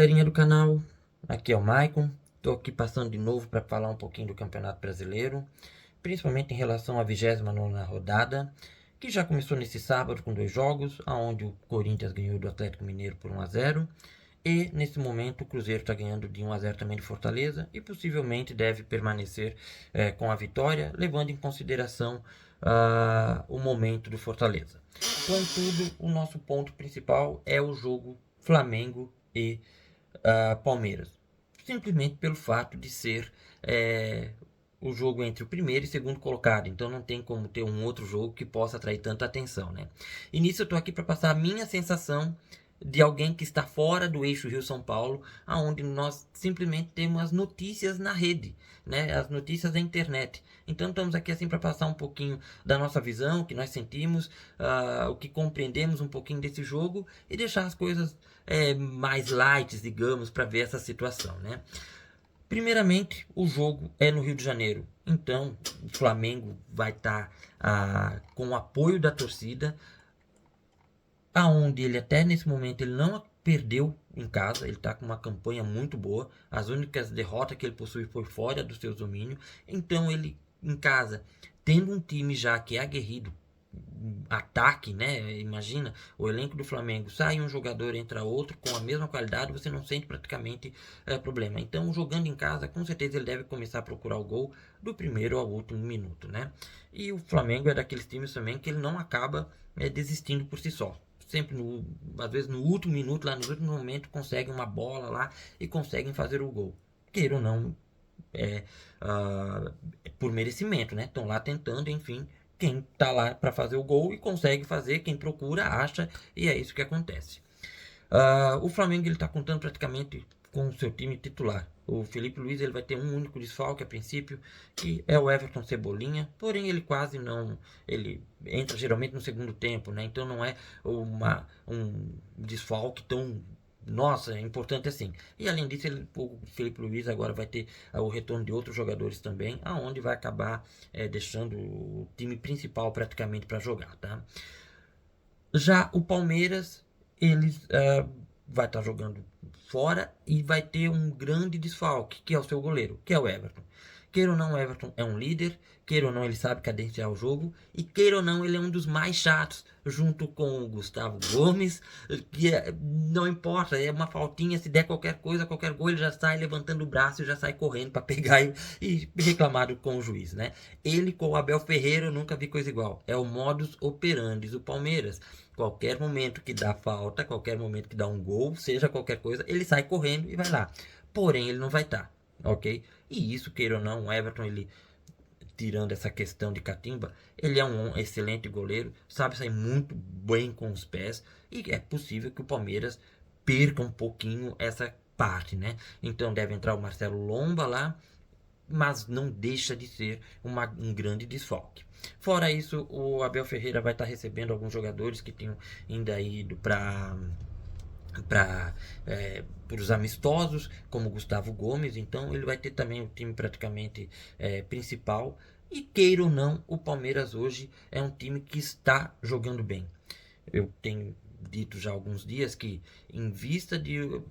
galerinha do canal, aqui é o Maicon. Estou aqui passando de novo para falar um pouquinho do Campeonato Brasileiro, principalmente em relação à 29ª rodada, que já começou nesse sábado com 2 jogos, onde o Corinthians ganhou do Atlético Mineiro por 1-0, e nesse momento o Cruzeiro está ganhando de 1-0 também de Fortaleza, e possivelmente deve permanecer com a vitória, levando em consideração o momento do Fortaleza. Contudo, o nosso ponto principal é o jogo Flamengo e Palmeiras, simplesmente pelo fato de ser o jogo entre o primeiro e segundo colocado, então não tem como ter um outro jogo que possa atrair tanta atenção, né? E nisso eu tô aqui para passar a minha sensação de alguém que está fora do eixo Rio-São Paulo, aonde nós simplesmente temos as notícias na rede, né? As notícias da internet. Então estamos aqui assim para passar um pouquinho da nossa visão, o que nós sentimos, o que compreendemos um pouquinho desse jogo e deixar as coisas mais light, digamos, para ver essa situação, né? Primeiramente, o jogo é no Rio de Janeiro, então o Flamengo vai estar com o apoio da torcida, aonde ele até nesse momento ele não perdeu em casa, ele está com uma campanha muito boa, as únicas derrotas que ele possui foi fora do seu domínio, então ele em casa, tendo um time já que é aguerrido, ataque, né? Imagina, o elenco do Flamengo, sai um jogador, entra outro com a mesma qualidade, você não sente praticamente problema. Então, jogando em casa, com certeza ele deve começar a procurar o gol do primeiro ao último minuto, né? E o Flamengo é daqueles times também que ele não acaba desistindo por si só. Sempre, às vezes no último minuto, lá no último momento, conseguem uma bola lá e conseguem fazer o gol. Queira ou não, por merecimento, né? Estão lá tentando, enfim, quem tá lá para fazer o gol e consegue fazer, quem procura, acha, e é isso que acontece. O Flamengo ele tá contando praticamente com o seu time titular. O Felipe Luiz ele vai ter um único desfalque a princípio, que é o Everton Cebolinha, porém ele quase não, ele entra geralmente no segundo tempo, né? Então não é um desfalque tão nossa, é importante assim. E além disso, o Felipe Luiz agora vai ter o retorno de outros jogadores também, aonde vai acabar deixando o time principal praticamente para jogar, tá? Já o Palmeiras, eles vai estar jogando fora e vai ter um grande desfalque, que é o seu goleiro, que é o Everton. Queira ou não, o Everton é um líder, queira ou não, ele sabe cadenciar o jogo, e queira ou não, ele é um dos mais chatos, junto com o Gustavo Gomes, que não importa, é uma faltinha, se der qualquer coisa, qualquer gol, ele já sai levantando o braço e já sai correndo para pegar e reclamar com o juiz, né? Ele com o Abel Ferreira, eu nunca vi coisa igual, é o modus operandi do Palmeiras. Qualquer momento que dá falta, qualquer momento que dá um gol, seja qualquer coisa, ele sai correndo e vai lá. Porém, ele não vai estar, ok? E isso, queira ou não, o Everton, ele, tirando essa questão de catimba, ele é um excelente goleiro, sabe sair muito bem com os pés, e é possível que o Palmeiras perca um pouquinho essa parte, né? Então deve entrar o Marcelo Lomba lá, mas não deixa de ser um grande desfalque. Fora isso, o Abel Ferreira vai estar recebendo alguns jogadores que tinham ainda ido para os amistosos, como Gustavo Gomes, então ele vai ter também o time praticamente principal. E queira ou não, o Palmeiras hoje é um time que está jogando bem. Eu tenho dito já há alguns dias que, em vista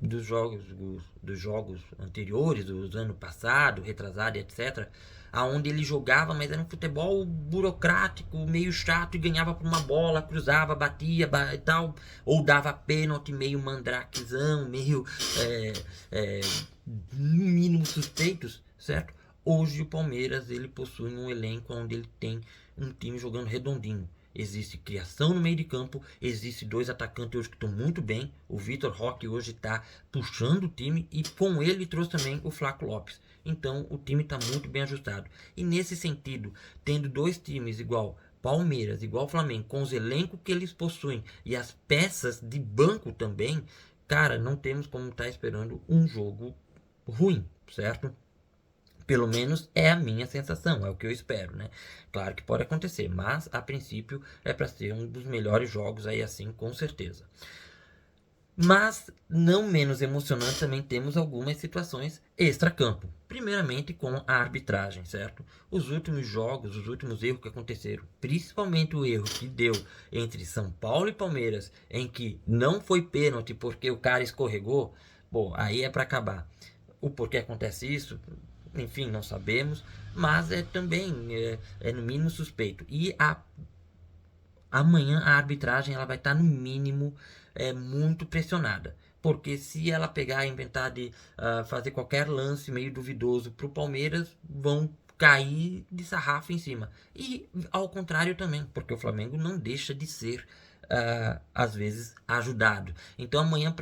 dos jogos anteriores, dos anos passado, retrasado, etc., aonde ele jogava, mas era um futebol burocrático, meio chato, e ganhava por uma bola, cruzava, batia e tal, ou dava pênalti, meio mandraquezão, meio no mínimo suspeitos, certo? Hoje o Palmeiras ele possui um elenco onde ele tem um time jogando redondinho. Existe criação no meio de campo, existe 2 atacantes hoje que estão muito bem. O Vitor Roque hoje está puxando o time e com ele trouxe também o Flaco Lopes. Então o time está muito bem ajustado. E nesse sentido, tendo 2 times igual Palmeiras, igual Flamengo, com os elencos que eles possuem e as peças de banco também, cara, não temos como estar esperando um jogo ruim, certo? Pelo menos é a minha sensação, é o que eu espero, né? Claro que pode acontecer, mas a princípio é para ser um dos melhores jogos aí assim, com certeza. Mas, não menos emocionante, também temos algumas situações extra-campo. Primeiramente com a arbitragem, certo? Os últimos jogos, os últimos erros que aconteceram, principalmente o erro que deu entre São Paulo e Palmeiras, em que não foi pênalti porque o cara escorregou, pô, aí é para acabar. O porquê acontece isso, enfim, não sabemos, mas é também, é no mínimo suspeito. E amanhã a arbitragem ela vai estar no mínimo muito pressionada. Porque se ela pegar e inventar de fazer qualquer lance meio duvidoso para o Palmeiras, vão cair de sarrafo em cima. E ao contrário também, porque o Flamengo não deixa de ser, às vezes, ajudado. Então amanhã,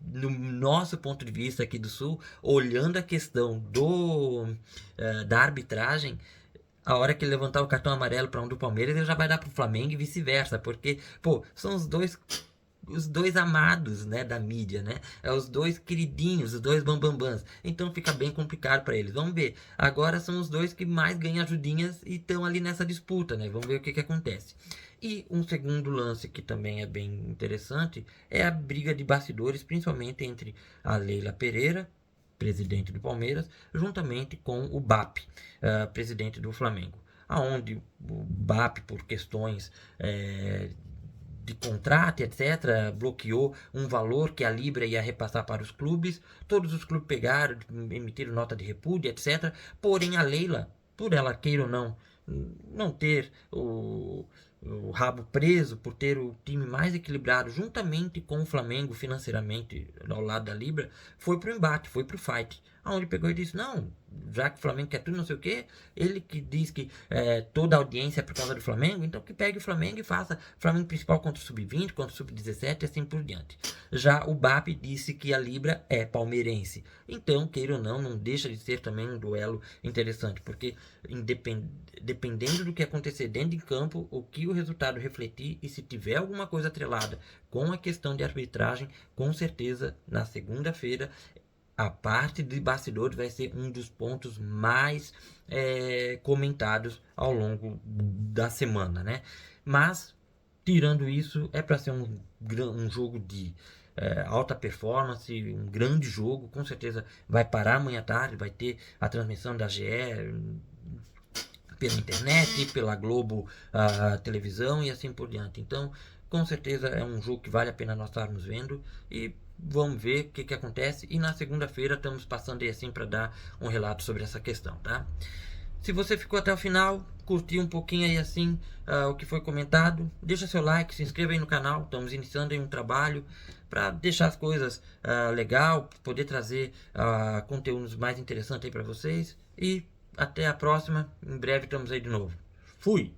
no nosso ponto de vista aqui do Sul, olhando a questão da arbitragem, a hora que ele levantar o cartão amarelo para um do Palmeiras, ele já vai dar pro Flamengo e vice-versa, porque, pô, são os dois amados, né, da mídia, né? É os dois queridinhos, os dois bambambãs. Então fica bem complicado para eles. Vamos ver. Agora são os dois que mais ganham ajudinhas e estão ali nessa disputa, né? Vamos ver o que acontece. E um segundo lance que também é bem interessante é a briga de bastidores, principalmente entre a Leila Pereira, presidente do Palmeiras, juntamente com o BAP, presidente do Flamengo, aonde o BAP, por questões de contrato, etc., bloqueou um valor que a Libra ia repassar para os clubes. Todos os clubes pegaram, emitiram nota de repúdio, etc. Porém, a Leila, por ela queira ou não ter o rabo preso, por ter o time mais equilibrado, juntamente com o Flamengo financeiramente ao lado da Libra, foi pro embate, foi pro fight. Onde pegou e disse: não, já que o Flamengo quer tudo, não sei o que, ele que diz que toda a audiência é por causa do Flamengo, então que pegue o Flamengo e faça Flamengo principal contra o Sub-20, contra o Sub-17 e assim por diante. Já o BAP disse que a Libra é palmeirense. Então, queira ou não deixa de ser também um duelo interessante, porque dependendo do que acontecer dentro de campo, o que o resultado refletir e se tiver alguma coisa atrelada com a questão de arbitragem, com certeza na segunda-feira a parte de bastidores vai ser um dos pontos mais comentados ao longo da semana, né? Mas, tirando isso, é para ser um jogo de alta performance, um grande jogo. Com certeza vai parar amanhã à tarde, vai ter a transmissão da GE pela internet, pela Globo televisão e assim por diante. Então, com certeza é um jogo que vale a pena nós estarmos vendo e vamos ver o que acontece. E na segunda-feira estamos passando aí assim para dar um relato sobre essa questão, tá? Se você ficou até o final, curtiu um pouquinho aí assim o que foi comentado, deixa seu like, se inscreva aí no canal. Estamos iniciando aí um trabalho para deixar as coisas legal, poder trazer conteúdos mais interessantes aí para vocês. E até a próxima, em breve estamos aí de novo. Fui!